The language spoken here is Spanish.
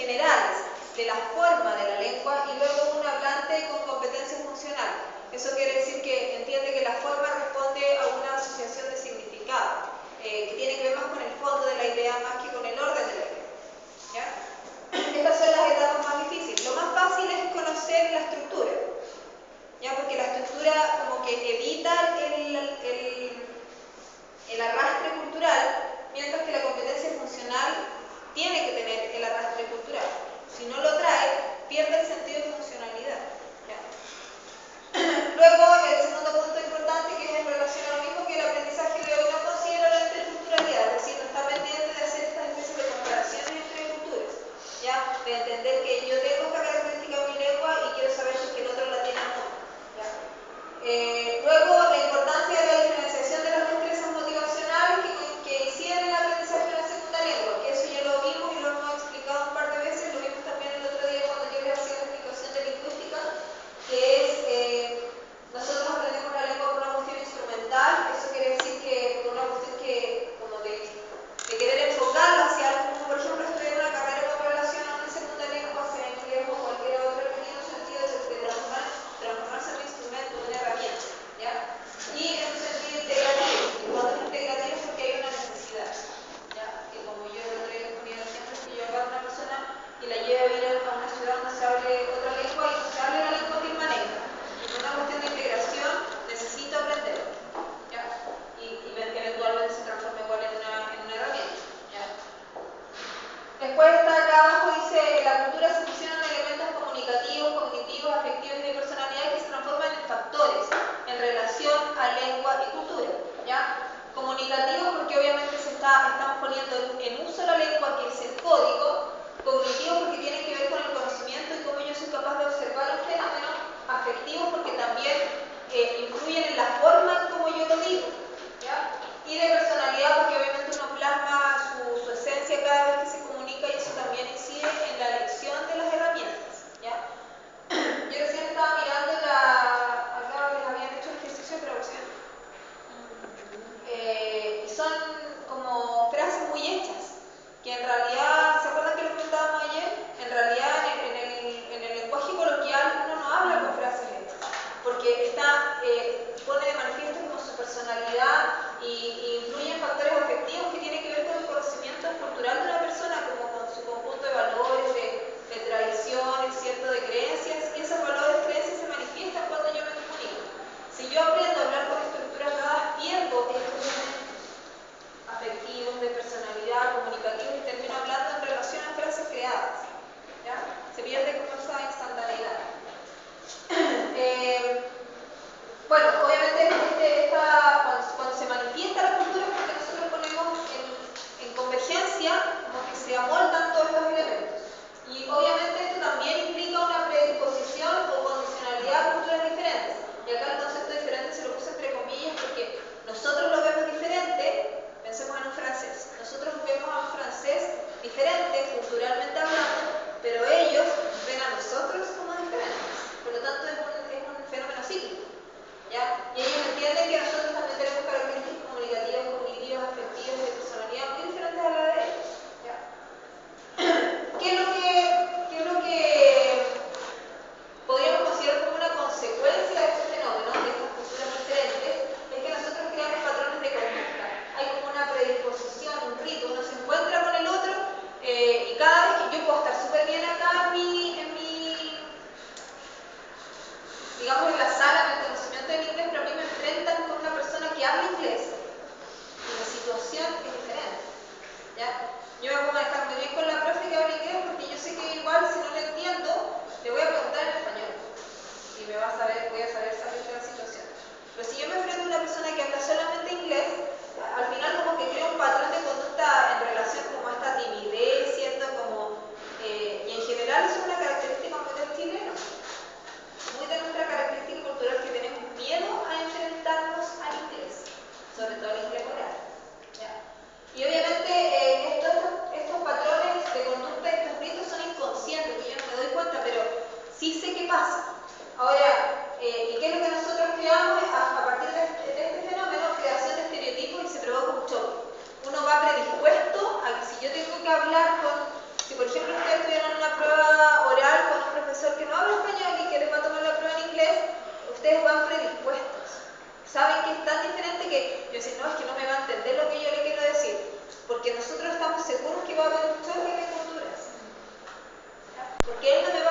generales de la forma de la lengua y luego un hablante con competencia funcional. Eso quiere decir que entiende que la forma responde a una asociación de significado, que tiene que ver más con el fondo de la idea más que con el orden de la idea. ¿Ya? Estas son las etapas más difíciles. Lo más fácil es conocer la estructura, ¿ya? Porque la estructura como que evita el arrastre cultural, mientras que la competencia funcional tiene que tener el arrastre cultural. Si no lo trae, pierde el sentido de funcionalidad. ¿Ya? Luego, el segundo punto importante, que es en relación a lo mismo, que el aprendizaje de hoy no considera la interculturalidad, es decir, no está pendiente de hacer estas especies de comparaciones entre culturas, ¿ya? De entender que yo tengo esta característica en mi lengua y quiero saber si es que el otro la tiene o no. ¿Ya? Luego, la importancia de la diferenciación de las destrezas motivacionales que inciden en el aprendizaje de la segunda lengua, que eso ya lo vimos y lo hemos explicado un par de veces, lo vimos también el otro día cuando yo les hacía la explicación de lingüística, que es, nosotros aprendemos la lengua por una cuestión instrumental. Eso quiere decir que por una cuestión que, como de querer enfocarlo hacia algo, como por ejemplo estudiar una carrera con relación a una segunda lengua, sea inglés o cualquier otra, tiene un sentido de transformarse en un instrumento, una herramienta, ¿ya? Y en un sentido integrativo. Y cuando es integrativo es porque hay una necesidad, ¿ya? Que como yo el otro día les ponía el ejemplo, es que yo agarro a una persona y la llevo a vivir a una ciudad donde se hable otra lengua y se hable la lengua que maneja. Y por una cuestión de integración necesito aprender, ¿ya? Y eventualmente se transforma igual en una herramienta, ¿ya? Después está acá abajo, dice, la cultura se fusiona en elementos comunicativos, cognitivos, afectivos y de personalidad que se transforman en factores en relación a lengua y cultura, ¿ya? Comunicativos porque obviamente estamos poniendo en uso la lengua, que es el código. Cognitivos porque tienen que ver con el conocimiento y cómo yo soy capaz de observar un fenómeno. Afectivos porque también influyen en la forma como yo lo digo, ¿ya? Y de personalidad porque obviamente uno plasma su esencia cada vez que se comunica y eso también incide en la elección de las herramientas, ¿ya? Yo recién estaba mirando acá les habían hecho el ejercicio de traducción y son como frases muy hechas, que en realidad, ¿se acuerdan que lo comentábamos ayer? En realidad en el lenguaje coloquial uno no habla con frases hechas, porque pone de manifiesto como su personalidad y influyen factores afectivos que tienen que ver con el conocimiento cultural de una persona, como con su conjunto de valores, de tradiciones, ¿cierto? De creencias, y esos valores, creencias se manifiestan cuando yo me comunico. Si yo aprendo a hablar con estructuras dadas, pierdo estos elementos afectivos, de personalidad, comunicativos y termino hablando en relación a frases creadas, ¿ya? Se pierde como esa instantaneidad. Bueno, obviamente cuando se manifiesta la cultura es porque nosotros ponemos en convergencia, como que se amoldan todos los elementos. Y obviamente esto también implica una predisposición o condicionalidad a culturas diferentes. Y acá el concepto diferente se lo puse entre comillas porque nosotros lo vemos diferente. Pensemos en un francés. Nosotros vemos a un francés diferente, culturalmente hablando, pero ellos ven a nosotros como diferentes. Por lo tanto, es un fenómeno cíclico, ¿ya? Y ellos entienden que nosotros también tenemos características comunicativas, cognitivas, afectivas y de personalidad muy diferentes a la de ellos, ¿ya? ¿Qué es lo que podríamos considerar como una consecuencia de este fenómeno, de estas culturas diferentes? Es que nosotros creamos patrones de conducta. Hay como una predisposición, un rito, uno se encuentra con el otro y cada vez que yo puedo estar súper bien acá digamos en la sala, en el conocimiento del inglés, pero a mí me enfrentan con una persona que habla inglés y la situación es diferente, ¿ya? Yo me puedo manejar muy bien con la profe que habla inglés porque yo sé que igual si no lo entiendo le voy a preguntar en español y voy a saber salir de la situación. Pero si yo me enfrento a una persona que habla solamente inglés, al final como que creo un patrón de conducta en relación como a esta timidez, ¿cierto? Y en general es una característica muy del chileno, muy de nuestra característica cultural, que tenemos miedo a enfrentarnos al inglés, sobre todo al inglés oral, ¿ya? Y obviamente estos patrones de conducta, estos ritos son inconscientes, que yo no me doy cuenta, pero sí sé qué pasa. Ahora, ¿y qué es lo que nosotros creamos? A partir de este fenómeno, creación de estereotipos y se provoca un choque. Uno va predispuesto a que si yo tengo que hablar si por ejemplo ustedes estuvieran en profesor que no habla español y que les va a tomar la prueba en inglés, ustedes van predispuestos. Saben que es tan diferente que yo decía, no, es que no me va a entender lo que yo le quiero decir, porque nosotros estamos seguros que va a haber un choque de culturas. ¿Ya? Porque él no me va